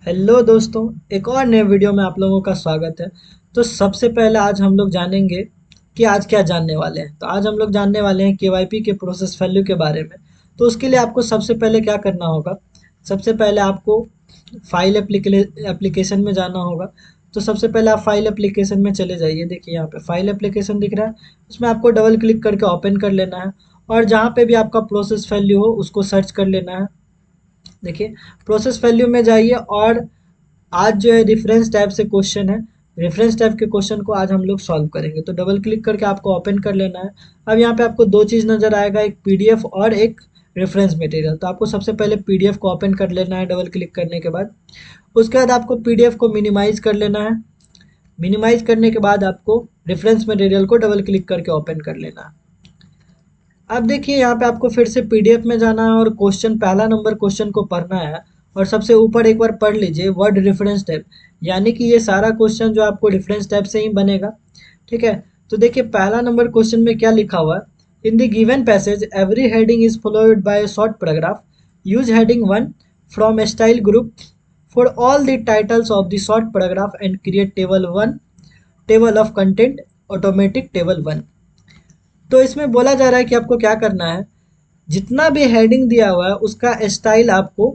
Hello दोस्तों, एक और नए वीडियो में आप लोगों का स्वागत है। तो सबसे पहले आज हम लोग जानेंगे कि आज क्या जानने वाले हैं। तो आज हम लोग जानने वाले हैं केवाईपी के प्रोसेस वैल्यू के बारे में। तो उसके लिए आपको सबसे पहले क्या करना होगा। सबसे पहले आपको फाइल एप्लीकेशन में जाना होगा। तो सबसे पहले आप फाइल एप्लीकेशन में चले जाइए। देखिए यहाँ पे फाइल एप्लीकेशन दिख रहा है, उसमें आपको डबल क्लिक करके ओपन कर लेना है और जहाँ पे भी आपका प्रोसेस वैल्यू हो उसको सर्च कर लेना है। देखिए प्रोसेस वैल्यू में जाइए और आज जो है रेफरेंस टाइप से क्वेश्चन है। रेफरेंस टाइप के क्वेश्चन को आज हम लोग सॉल्व करेंगे। तो डबल क्लिक करके आपको ओपन कर लेना है। अब यहाँ पे आपको दो चीज़ नज़र आएगा, एक पीडीएफ और एक रेफरेंस मटेरियल। तो आपको सबसे पहले पीडीएफ को ओपन कर लेना है डबल क्लिक करने के बाद। उसके बाद आपको पीडीएफ को मिनिमाइज कर लेना है। मिनिमाइज करने के बाद आपको रेफरेंस मटेरियल को डबल क्लिक करके ओपन कर लेना है। अब देखिए यहाँ पे आपको फिर से पीडीएफ में जाना है और क्वेश्चन पहला नंबर क्वेश्चन को पढ़ना है। और सबसे ऊपर एक बार पढ़ लीजिए वर्ड रेफरेंस टाइप, यानी कि ये सारा क्वेश्चन जो आपको रेफरेंस टाइप से ही बनेगा। ठीक है। तो देखिए पहला नंबर क्वेश्चन में क्या लिखा हुआ है। In the given passage every heading is followed by a short paragraph. Use heading one from style group for all the titles of the short paragraph and create table of content automatic table one. तो इसमें बोला जा रहा है कि आपको क्या करना है, जितना भी हेडिंग दिया हुआ है उसका स्टाइल आपको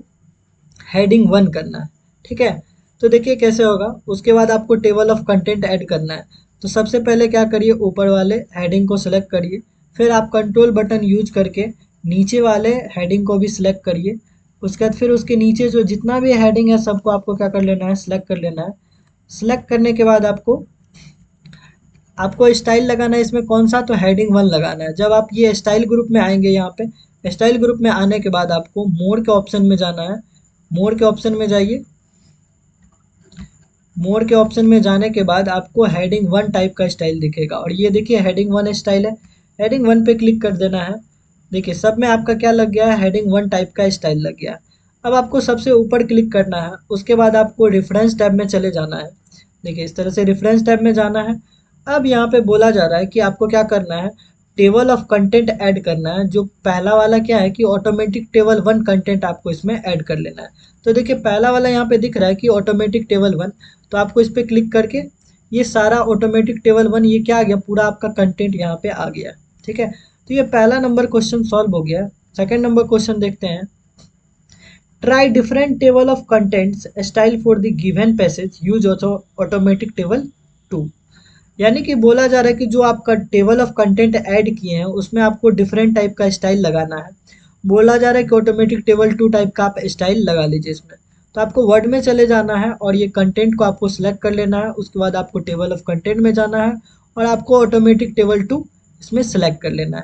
हेडिंग वन करना है। ठीक है। तो देखिए कैसे होगा। उसके बाद आपको टेबल ऑफ कंटेंट ऐड करना है। तो सबसे पहले क्या करिए, ऊपर वाले हेडिंग को सिलेक्ट करिए। फिर आप कंट्रोल बटन यूज करके नीचे वाले हेडिंग को भी सिलेक्ट करिए। उसके बाद फिर उसके नीचे जो जितना भी हेडिंग है सबको आपको क्या कर लेना है, सिलेक्ट कर लेना है। सिलेक्ट करने के बाद आपको आपको स्टाइल लगाना है। इसमें कौन सा, तो हेडिंग वन लगाना है। जब आप ये स्टाइल ग्रुप में आएंगे, यहाँ पे स्टाइल ग्रुप में आने के बाद आपको मोर के ऑप्शन में जाना है। मोर के ऑप्शन में जाइए। मोर के ऑप्शन में जाने के बाद आपको हेडिंग वन टाइप का स्टाइल दिखेगा और ये देखिए हेडिंग वन स्टाइल है। हेडिंग वन पे क्लिक कर देना है। देखिए सब में आपका क्या लग गया है, हेडिंग वन टाइप का स्टाइल लग गया है। अब आपको सबसे ऊपर क्लिक करना है। उसके बाद आपको रेफरेंस टैब में चले जाना है। देखिए इस तरह से रेफरेंस टैब में जाना है। अब यहाँ पे बोला जा रहा है कि आपको क्या करना है, टेबल ऑफ कंटेंट ऐड करना है। जो पहला वाला क्या है कि ऑटोमेटिक टेबल वन कंटेंट आपको इसमें ऐड कर लेना है। तो देखिए पहला वाला यहाँ पे दिख रहा है कि ऑटोमेटिक टेबल वन। तो आपको इस पर क्लिक करके ये सारा ऑटोमेटिक टेबल वन ये क्या आ गया, पूरा आपका कंटेंट यहाँ पे आ गया। ठीक है। तो ये पहला नंबर क्वेश्चन सॉल्व हो गया। सेकंड नंबर क्वेश्चन देखते हैं। Try different table of contents style for the given passage use automatic table two. यानी कि बोला जा रहा है कि जो आपका टेबल ऑफ कंटेंट ऐड किए हैं उसमें आपको डिफरेंट टाइप का स्टाइल लगाना है। बोला जा रहा है कि ऑटोमेटिक टेबल टू टाइप का आप स्टाइल लगा लीजिए इसमें। तो आपको वर्ड में चले जाना है और ये कंटेंट को आपको सिलेक्ट कर लेना है। उसके बाद आपको टेबल ऑफ कंटेंट में जाना है और आपको ऑटोमेटिक टेबल टू इसमें सिलेक्ट कर लेना है।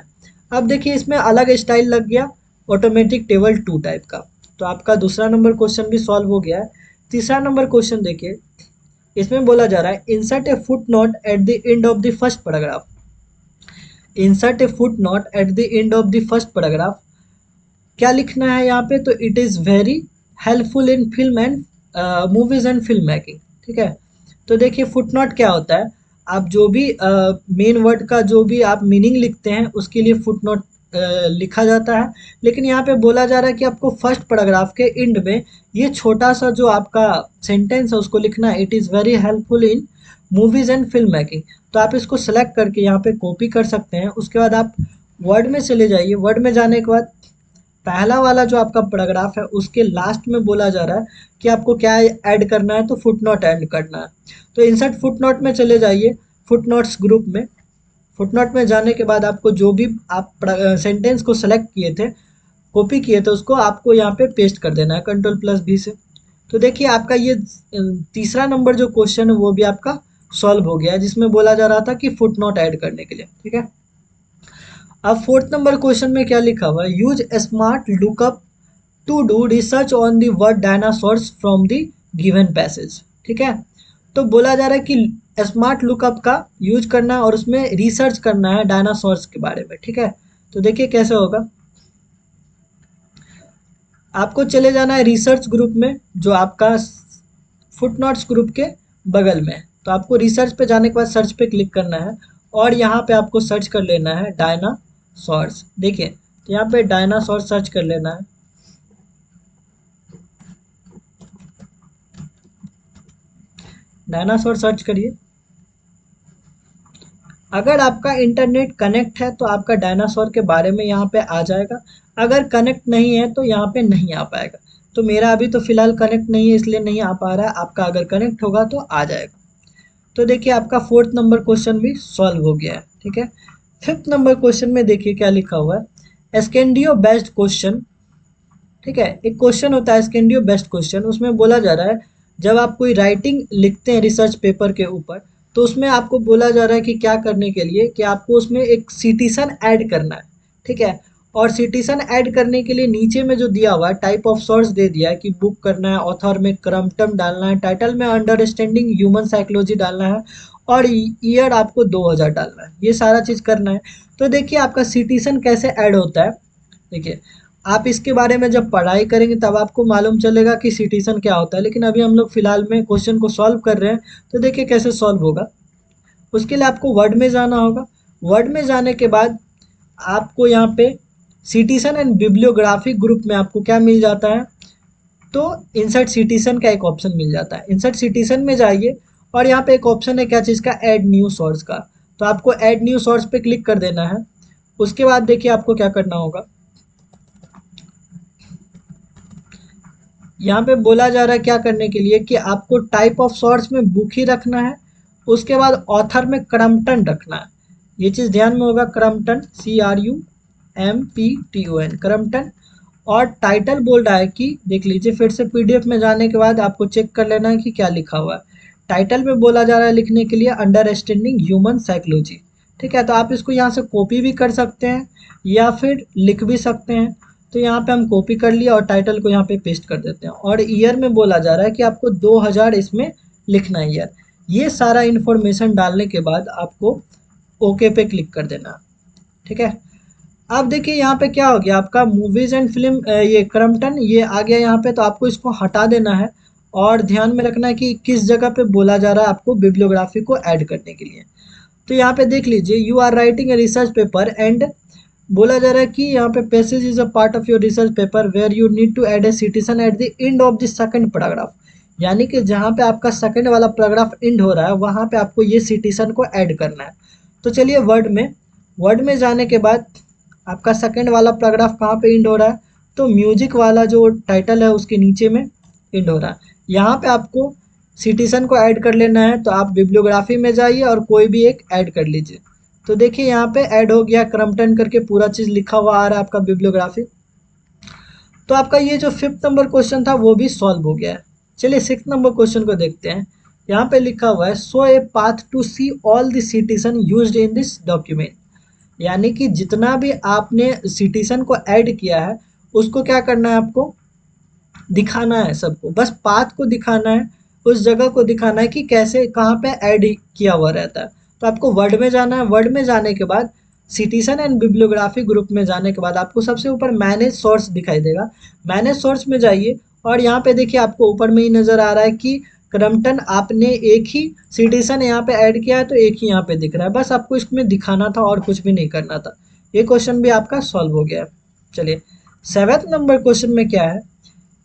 अब देखिए इसमें अलग स्टाइल लग गया, ऑटोमेटिक टेबल टू टाइप का। तो आपका दूसरा नंबर क्वेश्चन भी सॉल्व हो गया है। तीसरा नंबर क्वेश्चन देखिए। इसमें बोला जा रहा है insert A foot note eight the end of the first paragraph. Insert A foot note eight the end of the first paragraph. क्या लिखना है यहाँ पे, तो it is very helpful in film and movies and film making. ठीक है। तो देखिए फुट नोट क्या होता है, आप जो भी मेन वर्ड का जो भी आप मीनिंग लिखते हैं उसके लिए फुट नोट लिखा जाता है। लेकिन यहाँ पे बोला जा रहा है कि आपको फर्स्ट पैराग्राफ के एंड में ये छोटा सा जो आपका सेंटेंस है उसको लिखना है, it is very helpful in movies and film making. तो आप इसको सेलेक्ट करके यहाँ पे कॉपी कर सकते हैं। उसके बाद आप वर्ड में चले जाइए। वर्ड में जाने के बाद पहला वाला जो आपका पैराग्राफ है उसके लास्ट में बोला जा रहा है कि आपको क्या ऐड करना है, तो फुट नोट ऐड करना है। तो इंसर्ट फुट नोट में चले जाइए, फुट नोट्स ग्रुप में। फुट नोट में जाने के बाद आपको जो भी आप सेंटेंस को सेलेक्ट किए थे, कॉपी किए थे, उसको आपको यहाँ पे पेस्ट कर देना है कंट्रोल प्लस बी से। तो देखिए आपका ये तीसरा नंबर जो क्वेश्चन है वो भी आपका सॉल्व हो गया है, जिसमें बोला जा रहा था कि फुट नोट ऐड करने के लिए। ठीक है। अब फोर्थ नंबर क्वेश्चन में क्या लिखा हुआ है, use smart lookup to do research on the word dinosaurs from the given passage. ठीक है। तो बोला जा रहा है कि स्मार्ट लुकअप का यूज करना है और उसमें रिसर्च करना है डायनासोर्स के बारे में। ठीक है। तो देखिए कैसे होगा। आपको चले जाना है रिसर्च ग्रुप में जो आपका फुटनोट्स ग्रुप के बगल में है। तो आपको रिसर्च पे जाने के बाद सर्च पे क्लिक करना है और यहाँ पे आपको सर्च कर लेना है डायनासोर्स। देखिए तो यहाँ पे डायनासोर सर्च कर लेना है। डायनासोर सर्च करिए। अगर आपका इंटरनेट कनेक्ट है तो आपका डायनासोर के बारे में यहाँ पे आ जाएगा, अगर कनेक्ट नहीं है तो यहाँ पे नहीं आ पाएगा। तो मेरा अभी तो फिलहाल कनेक्ट नहीं है इसलिए नहीं आ पा रहा है, आपका अगर कनेक्ट होगा तो आ जाएगा। तो देखिए आपका फोर्थ नंबर क्वेश्चन भी सॉल्व हो गया है, ठीक है। फिफ्थ नंबर क्वेश्चन में देखिए क्या लिखा हुआ है, स्कैंडियो बेस्ड क्वेश्चन, ठीक है। एक क्वेश्चन होता है स्कैंडियो बेस्ड क्वेश्चन, उसमें बोला जा रहा है जब आप कोई राइटिंग लिखते हैं रिसर्च पेपर के ऊपर, तो उसमें आपको बोला जा रहा है कि क्या करने के लिए, कि आपको उसमें एक सिटीशन ऐड करना है, ठीक है। और सिटीशन ऐड करने के लिए नीचे में जो दिया हुआ है टाइप ऑफ सोर्स दे दिया है कि बुक करना है, ऑथर में क्रम्पटन डालना है, टाइटल में अंडरस्टैंडिंग ह्यूमन साइकोलॉजी डालना है, और ईयर आपको 2000 डालना है, ये सारा चीज़ करना है। तो देखिए आपका सिटीशन कैसे ऐड होता है, देखिए आप इसके बारे में जब पढ़ाई करेंगे तब आपको मालूम चलेगा कि सिटीशन क्या होता है, लेकिन अभी हम लोग फिलहाल में क्वेश्चन को सॉल्व कर रहे हैं। तो देखिए कैसे सॉल्व होगा। उसके लिए आपको वर्ड में जाना होगा। वर्ड में जाने के बाद आपको यहाँ पे सिटीशन एंड बिब्लियोग्राफिक ग्रुप में आपको क्या मिल जाता है, तो इंसर्ट सिटीशन का एक ऑप्शन मिल जाता है। इंसर्ट सिटीशन में जाइए और यहाँ पे एक ऑप्शन है क्या चीज़ का, ऐड न्यू सोर्स का। तो आपको ऐड न्यू सोर्स पे क्लिक कर देना है। उसके बाद देखिए आपको क्या करना होगा, यहाँ पे बोला जा रहा है क्या करने के लिए, कि आपको टाइप ऑफ सोर्स में बुक ही रखना है, उसके बाद ऑथर में क्रम्पटन रखना है। ये चीज़ ध्यान में होगा, क्रम्पटन CRUMPTON क्रम्पटन। और टाइटल बोल रहा है कि देख लीजिए फिर से पीडीएफ में जाने के बाद आपको चेक कर लेना है कि क्या लिखा हुआ है। टाइटल में बोला जा रहा है लिखने के लिए अंडरस्टैंडिंग ह्यूमन साइकोलॉजी, ठीक है। तो आप इसको यहाँ से कॉपी भी कर सकते हैं या फिर लिख भी सकते हैं। तो यहाँ पे हम कॉपी कर लिया और टाइटल को यहाँ पे पेस्ट कर देते हैं। और ईयर में बोला जा रहा है कि आपको 2000 इसमें लिखना है ईयर। ये सारा इन्फॉर्मेशन डालने के बाद आपको ओके पे क्लिक कर देना, ठीक है। अब देखिए यहाँ पे क्या हो गया, आपका मूवीज एंड फिल्म ये क्रम्पटन ये आ गया यहाँ पे, तो आपको इसको हटा देना है। और ध्यान में रखना है कि किस जगह पे बोला जा रहा है आपको बिब्लियोग्राफी को ऐड करने के लिए। तो यहाँ पे देख लीजिए, you are writing a research paper and बोला जा रहा है कि यहाँ पे passage is a part of your research paper where you need to add a citation at the end of the second paragraph. यानी कि जहाँ पे आपका सेकंड वाला पैराग्राफ एंड हो रहा है वहाँ पे आपको ये सिटीजन को ऐड करना है। तो चलिए वर्ड में जाने के बाद आपका सेकंड वाला पैराग्राफ कहाँ पे एंड हो रहा है, तो म्यूजिक वाला जो टाइटल है उसके नीचे में एंड हो रहा है। यहाँ पे आपको सिटीजन को ऐड कर लेना है, तो आप बिब्लियोग्राफी में जाइए और कोई भी एक ऐड कर लीजिए। तो देखिए यहाँ पे ऐड हो गया, क्रम्पटन करके पूरा चीज़ लिखा हुआ आ रहा है आपका बिब्लियोग्राफी। तो आपका ये जो फिफ्थ नंबर क्वेश्चन था वो भी सॉल्व हो गया है। चलिए सिक्स नंबर क्वेश्चन को देखते हैं। यहाँ पे लिखा हुआ है so a path to see all the citizen used in this document. यानी कि जितना भी आपने सिटीजन को ऐड किया है उसको क्या करना है, आपको दिखाना है सबको, बस पाथ को दिखाना है, उस जगह को दिखाना है कि कैसे कहाँ पे ऐड किया हुआ रहता है। तो आपको वर्ड में जाना है। वर्ड में जाने के बाद सिटीजन एंड बिब्लियोग्राफी ग्रुप में जाने के बाद आपको सबसे ऊपर मैनेज सोर्स दिखाई देगा। मैनेज सोर्स में जाइए और यहाँ पे देखिए आपको ऊपर में ही नज़र आ रहा है कि क्रम्पटन आपने एक ही सिटीजन यहाँ पे ऐड किया है, तो एक ही यहाँ पे दिख रहा है। बस आपको इसमें दिखाना था और कुछ भी नहीं करना था। ये क्वेश्चन भी आपका सॉल्व हो गया है। चलिए सेवेंथ नंबर क्वेश्चन में क्या है,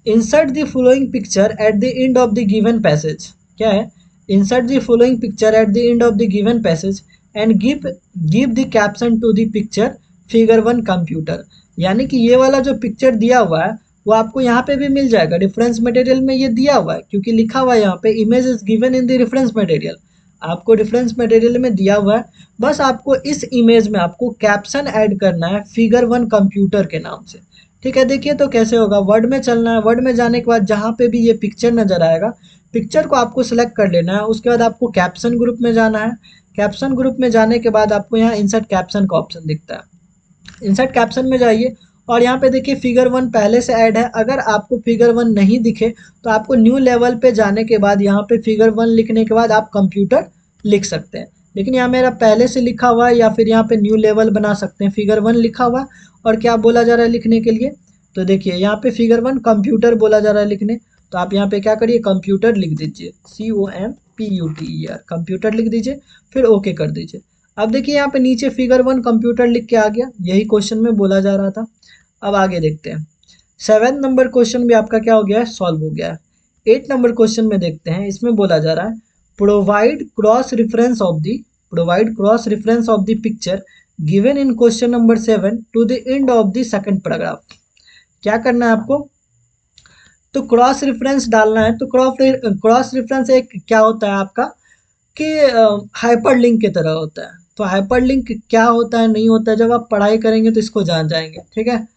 insert the following picture at the end of the given passage। क्या है, insert the following picture at the end of the given passage and give the caption to the picture figure 1 computer। यानी कि ये वाला जो picture दिया हुआ है वो आपको यहाँ पे भी मिल जाएगा, रेफरेंस मटेरियल में ये दिया हुआ है, क्योंकि लिखा हुआ है यहाँ पे image is given in the reference material. आपको रेफरेंस मटेरियल में दिया हुआ है, बस आपको इस इमेज में आपको कैप्शन ऐड करना है फिगर 1 कंप्यूटर के नाम से, ठीक है। देखिए तो कैसे होगा, वर्ड में चलना है। वर्ड में जाने के बाद जहाँ पे भी ये पिक्चर नज़र आएगा पिक्चर को आपको सेलेक्ट कर लेना है। उसके बाद आपको कैप्शन ग्रुप में जाना है। कैप्शन ग्रुप में जाने के बाद आपको यहाँ इंसर्ट कैप्शन का ऑप्शन दिखता है। इंसर्ट कैप्शन में जाइए और यहाँ पे देखिए फिगर 1 पहले से ऐड है। अगर आपको फिगर 1 नहीं दिखे तो आपको न्यू लेवल पे जाने के बाद यहाँ पे फिगर 1 लिखने के बाद आप कंप्यूटर लिख सकते हैं। लेकिन यहाँ मेरा पहले से लिखा हुआ है, या फिर यहाँ पे न्यू लेवल बना सकते हैं, फिगर 1 लिखा हुआ है। और क्या बोला जा रहा है लिखने के लिए, तो देखिए यहाँ पे फिगर 1 कंप्यूटर बोला जा रहा है लिखने। तो आप यहाँ पे क्या करिए, कंप्यूटर लिख दीजिए, COMPUTER कंप्यूटर लिख दीजिए, फिर ओके कर दीजिए। अब देखिए यहाँ पे नीचे फिगर 1 कंप्यूटर लिख के आ गया, यही क्वेश्चन में बोला जा रहा था। अब आगे देखते हैं। सेवेंथ नंबर क्वेश्चन भी आपका क्या हो गया है, सॉल्व हो गया है। 8 नंबर क्वेश्चन में देखते हैं। इसमें बोला जा रहा है provide cross reference of the picture given in question number 7 to the end of the second paragraph। क्या करना है आपको, तो क्रॉस रेफरेंस डालना है। तो क्रॉस रेफरेंस एक क्या होता है आपका कि हाइपरलिंक की तरह होता है। तो हाइपरलिंक क्या होता है नहीं होता है, जब आप पढ़ाई करेंगे तो इसको जान जाएंगे, ठीक है।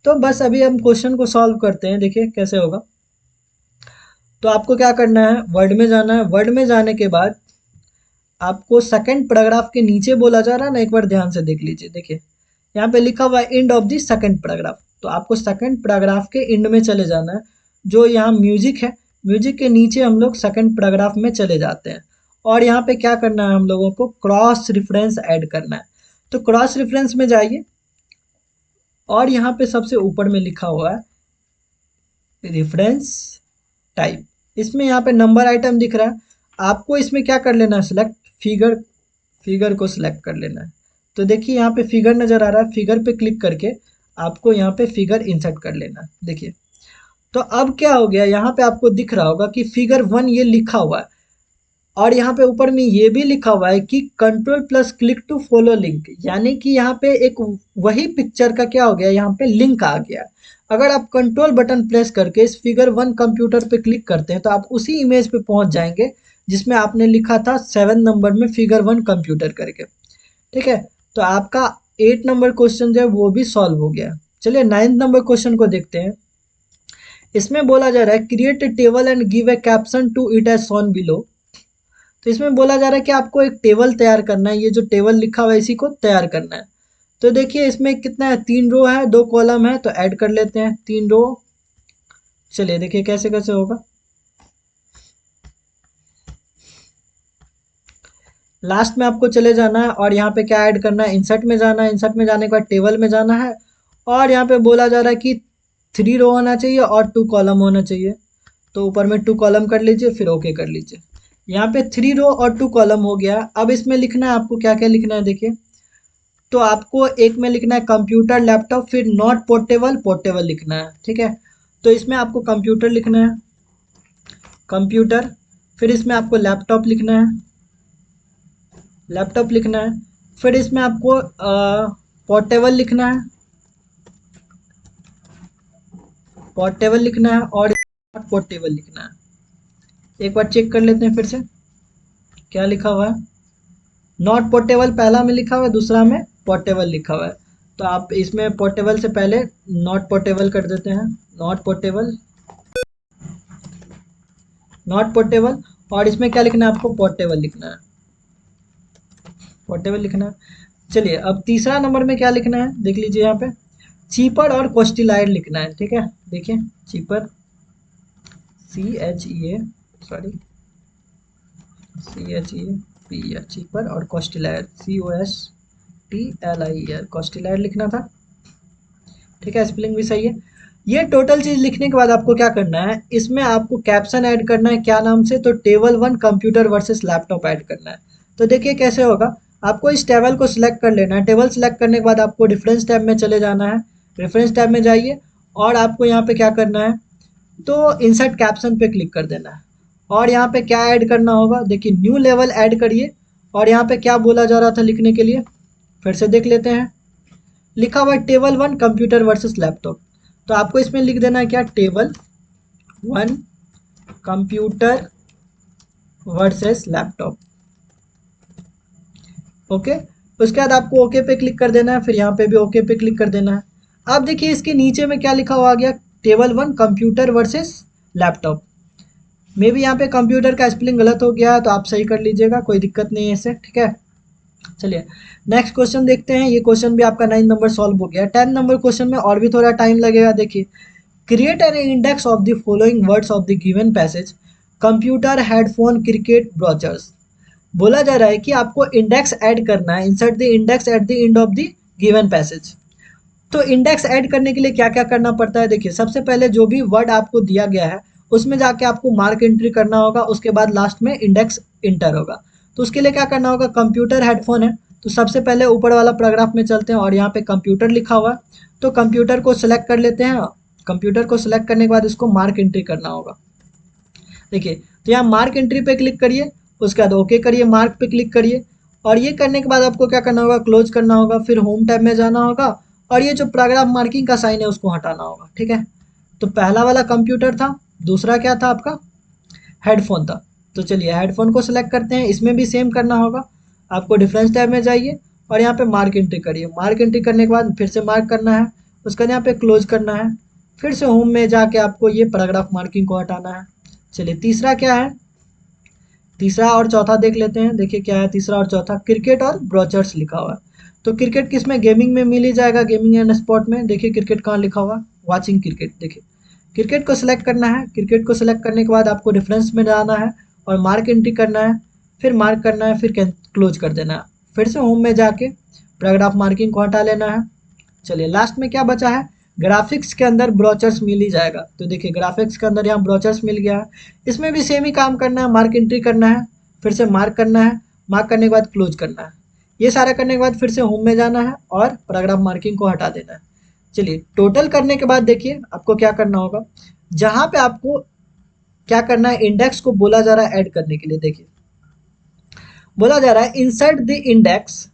तो बस अभी हम क्वेश्चन को सॉल्व करते हैं, देखिए कैसे होगा। तो आपको क्या करना है, वर्ड में जाना है। वर्ड में जाने के बाद आपको सेकंड पैराग्राफ के नीचे बोला जा रहा है ना, एक बार ध्यान से देख लीजिए। देखिए यहाँ पे लिखा हुआ है and of the second paragraph. तो आपको सेकंड पैराग्राफ के एंड में चले जाना है। जो यहाँ म्यूजिक है, म्यूजिक के नीचे हम लोग सेकंड पैराग्राफ में चले जाते हैं। और यहाँ पे क्या करना है, हम लोगों को क्रॉस रेफरेंस ऐड करना है। तो क्रॉस रेफरेंस में जाइए और यहाँ पे सबसे ऊपर में लिखा हुआ है रेफरेंस टाइप। इसमें यहाँ पे नंबर आइटम दिख रहा है, आपको इसमें क्या कर लेना है, सिलेक्ट फिगर को सिलेक्ट कर लेना है। तो देखिए यहाँ पे फिगर नज़र आ रहा है, फिगर पे क्लिक करके आपको यहाँ पे फिगर इंसर्ट कर लेना है। देखिए तो अब क्या हो गया, यहाँ पे आपको दिख रहा होगा कि फिगर 1 ये लिखा हुआ है और यहाँ पे ऊपर में ये भी लिखा हुआ है कि control plus click to follow link, यानी कि यहाँ पे एक वही पिक्चर का क्या हो गया, यहाँ पे लिंक आ गया। अगर आप कंट्रोल बटन प्रेस करके इस फिगर 1 कंप्यूटर पे क्लिक करते हैं तो आप उसी इमेज पे पहुंच जाएंगे जिसमें आपने लिखा था 7 नंबर में फिगर 1 कंप्यूटर करके, ठीक है। तो आपका 8 नंबर क्वेश्चन जो है वो भी सॉल्व हो गया। चलिए 9th नंबर क्वेश्चन को देखते हैं। इसमें बोला जा रहा है create a table and give a caption to it as shown below. तो इसमें बोला जा रहा है कि आपको एक टेबल तैयार करना है, ये जो टेबल लिखा हुआ है इसी को तैयार करना है। तो देखिए इसमें कितना है, 3 रो है 2 कॉलम है, तो ऐड कर लेते हैं 3 रो। चलिए देखिए कैसे कैसे होगा। लास्ट में आपको चले जाना है और यहाँ पे क्या ऐड करना है, इंसर्ट में जाना है। इंसर्ट में जाने के बाद टेबल में जाना है और यहाँ पे बोला जा रहा है कि 3 रो होना चाहिए और 2 कॉलम होना चाहिए। तो ऊपर में 2 कॉलम कर लीजिए, फिर ओके कर लीजिए। यहाँ पे 3 रो और 2 कॉलम हो गया। अब इसमें लिखना है आपको क्या क्या लिखना है, देखिए। तो आपको एक में लिखना है कंप्यूटर लैपटॉप, फिर नॉट पोर्टेबल पोर्टेबल लिखना है, ठीक है। तो इसमें आपको कंप्यूटर लिखना है, कंप्यूटर। फिर इसमें आपको लैपटॉप लिखना है, लैपटॉप लिखना है। फिर इसमें आपको पोर्टेबल लिखना है, पोर्टेबल लिखना है और पोर्टेबल लिखना है। एक बार चेक कर लेते हैं फिर से क्या लिखा हुआ है। नॉट पोर्टेबल पहला में लिखा हुआ है, दूसरा में पोर्टेबल लिखा हुआ है। तो आप इसमें पोर्टेबल से पहले नॉट पोर्टेबल कर देते हैं, नॉट पोर्टेबल, नॉट पोर्टेबल। और इसमें क्या लिखना है आपको, पोर्टेबल लिखना है, पोर्टेबल लिखना है। चलिए अब तीसरा नंबर में क्या लिखना है, देख लीजिए यहाँ पे चीपर और कॉस्टिलाइड लिखना है, ठीक है। देखिए cheaper CHEA sorry CHEAP cheaper और कॉस्टिलाइड COSTLIER कॉस्टिलाइड लिखना था, ठीक है। स्पेलिंग भी सही है। ये टोटल चीज लिखने के बाद आपको क्या करना है, इसमें आपको कैप्शन ऐड करना है, क्या नाम से, तो table 1 computer versus laptop add करना है। तो देखिए कैसे होगा, आपको इस टेबल को सिलेक्ट कर लेना है। टेबल सिलेक्ट करने के बाद आपको रेफरेंस टैब में चले जाना है। रेफरेंस टैब में जाइए और आपको यहाँ पे क्या करना है, तो इंसर्ट कैप्शन पे क्लिक कर देना है। और यहाँ पे क्या ऐड करना होगा, देखिए न्यू लेवल ऐड करिए। और यहाँ पे क्या बोला जा रहा था लिखने के लिए, फिर से देख लेते हैं। लिखा हुआ है टेबल 1 कंप्यूटर वर्सेस लैपटॉप। तो आपको इसमें लिख देना है क्या, table 1 computer versus laptop, okay. उसके बाद आपको ओके पे क्लिक कर देना है, फिर यहाँ पे भी ओके पे क्लिक कर देना है। अब देखिए इसके नीचे में क्या लिखा हुआ आ गया, टेबल 1 कंप्यूटर वर्सेस लैपटॉप। मे भी यहाँ पे कंप्यूटर का स्पेलिंग गलत हो गया है तो आप सही कर लीजिएगा, कोई दिक्कत नहीं है इससे, ठीक है। चलिए नेक्स्ट क्वेश्चन देखते हैं। ये क्वेश्चन भी आपका 9 नंबर सॉल्व हो गया। 10 नंबर क्वेश्चन में और भी थोड़ा टाइम लगेगा। देखिए create an index of the following words of the given passage computer headphone cricket browsers. बोला जा रहा है कि आपको इंडेक्स ऐड करना है, insert the index eight the end of the given passage. तो इंडेक्स ऐड करने के लिए क्या क्या करना पड़ता है, देखिए सबसे पहले जो भी वर्ड आपको दिया गया है उसमें जाके आपको मार्क एंट्री करना होगा। उसके बाद लास्ट में इंडेक्स इंटर होगा। तो उसके लिए क्या करना होगा, कंप्यूटर हेडफोन है तो सबसे पहले ऊपर वाला पैराग्राफ में चलते हैं और यहाँ पे कंप्यूटर लिखा हुआ है तो कंप्यूटर को सिलेक्ट कर लेते हैं। कंप्यूटर को सिलेक्ट करने के बाद इसको मार्क एंट्री करना होगा। देखिए तो यहाँ मार्क एंट्री पे क्लिक करिए उसके बाद ओके करिए, मार्क पे क्लिक करिए। और ये करने के बाद आपको क्या करना होगा, क्लोज करना होगा, फिर होम टैब में जाना होगा और ये जो पैराग्राफ मार्किंग का साइन है उसको हटाना होगा। ठीक है, तो पहला वाला कंप्यूटर था, दूसरा क्या था आपका, हेडफोन था। तो चलिए हेडफोन को सिलेक्ट करते हैं, इसमें भी सेम करना होगा। आपको डिफरेंस टैब में जाइए और यहाँ पे मार्क एंट्री करिए। मार्क एंट्री करने के बाद फिर से मार्क करना है, उसके बाद यहाँ पे क्लोज करना है, फिर से होम में जाके आपको ये पैराग्राफ मार्किंग को हटाना है। चलिए तीसरा क्या है, तीसरा और चौथा देख लेते हैं। देखिए क्या है तीसरा और चौथा, क्रिकेट और ब्रोचर्स लिखा हुआ है। तो क्रिकेट किस में, गेमिंग में मिल ही जाएगा, गेमिंग एंड स्पोर्ट में। देखिए क्रिकेट कहाँ लिखा हुआ, वाचिंग क्रिकेट। देखिए क्रिकेट को सिलेक्ट करना है, क्रिकेट को सिलेक्ट करने के बाद आपको डिफरेंस में जाना है और मार्क एंट्री करना है, फिर मार्क करना है, फिर क्लोज कर देना है। फिर से होम में जाके पैराग्राफ मार्किंग को हटा लेना है। चलिए लास्ट में क्या बचा है, ग्राफिक्स के अंदर ब्रोचर्स मिल ही जाएगा। तो देखिए ग्राफिक्स के अंदर यहाँ ब्रोचर्स मिल गया है, इसमें भी सेम ही काम करना है, मार्क एंट्री करना है, फिर से मार्क करना है, मार्क करने के बाद क्लोज करना है। ये सारा करने के बाद फिर से होम में जाना है और पैराग्राफ मार्किंग को हटा देना है। चलिए टोटल करने के बाद देखिए आपको क्या करना होगा, जहाँ पे आपको क्या करना है, इंडेक्स को बोला जा रहा है ऐड करने के लिए। देखिए बोला जा रहा है insert the index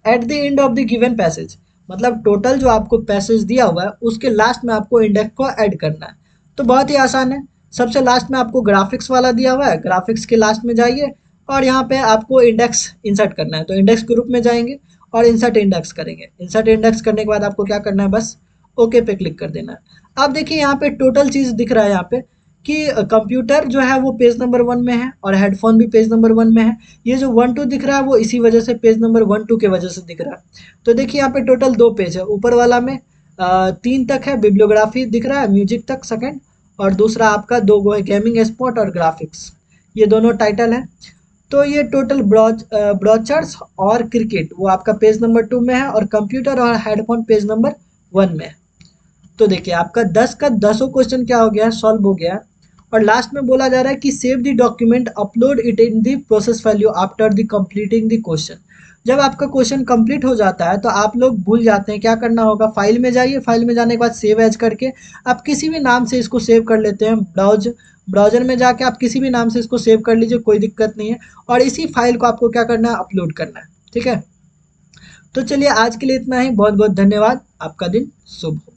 eight the end of the given passage, मतलब टोटल जो आपको पैसेज दिया हुआ है उसके लास्ट में आपको इंडेक्स को ऐड करना है। तो बहुत ही आसान है, सबसे लास्ट में आपको ग्राफिक्स वाला दिया हुआ है, ग्राफिक्स के लास्ट में जाइए और यहाँ पे आपको इंडेक्स इंसर्ट करना है। तो इंडेक्स ग्रुप में जाएंगे और इंसर्ट इंडेक्स करेंगे। इंसर्ट इंडेक्स करने के बाद आपको क्या करना है, बस ओके पे क्लिक कर देना है। आप देखिए यहाँ पे टोटल चीज़ दिख रहा है यहाँ पे कि कंप्यूटर जो है वो पेज नंबर 1 में है और हेडफोन भी पेज नंबर 1 में है। ये जो 1 2 दिख रहा है वो इसी वजह से पेज नंबर 1 2 के वजह से दिख रहा है। तो देखिए यहाँ पे टोटल 2 पेज है, ऊपर वाला में 3 तक है, बिब्लियोग्राफी दिख रहा है, म्यूजिक तक सेकंड, और दूसरा आपका 2 गो है, गेमिंग स्पॉट और ग्राफिक्स, ये दोनों टाइटल है। तो ये टोटल ब्रोचर्स और क्रिकेट वो आपका पेज नंबर 2 में है और कंप्यूटर और हेडफोन पेज नंबर 1 में है। तो देखिए आपका 10 का 10 क्वेश्चन क्या हो गया, सॉल्व हो गया। और लास्ट में बोला जा रहा है कि save the document, upload it in the process value after the completing the question. जब आपका क्वेश्चन कंप्लीट हो जाता है तो आप लोग भूल जाते हैं, क्या करना होगा, फाइल में जाइए, फाइल में जाने के बाद सेव एज करके आप किसी भी नाम से इसको सेव कर लेते हैं। ब्राउजर में जाके आप किसी भी नाम से इसको सेव कर लीजिए, कोई दिक्कत नहीं है। और इसी फाइल को आपको क्या करना है, अपलोड करना है। ठीक है, तो चलिए आज के लिए इतना ही, बहुत बहुत धन्यवाद, आपका दिन शुभ हो।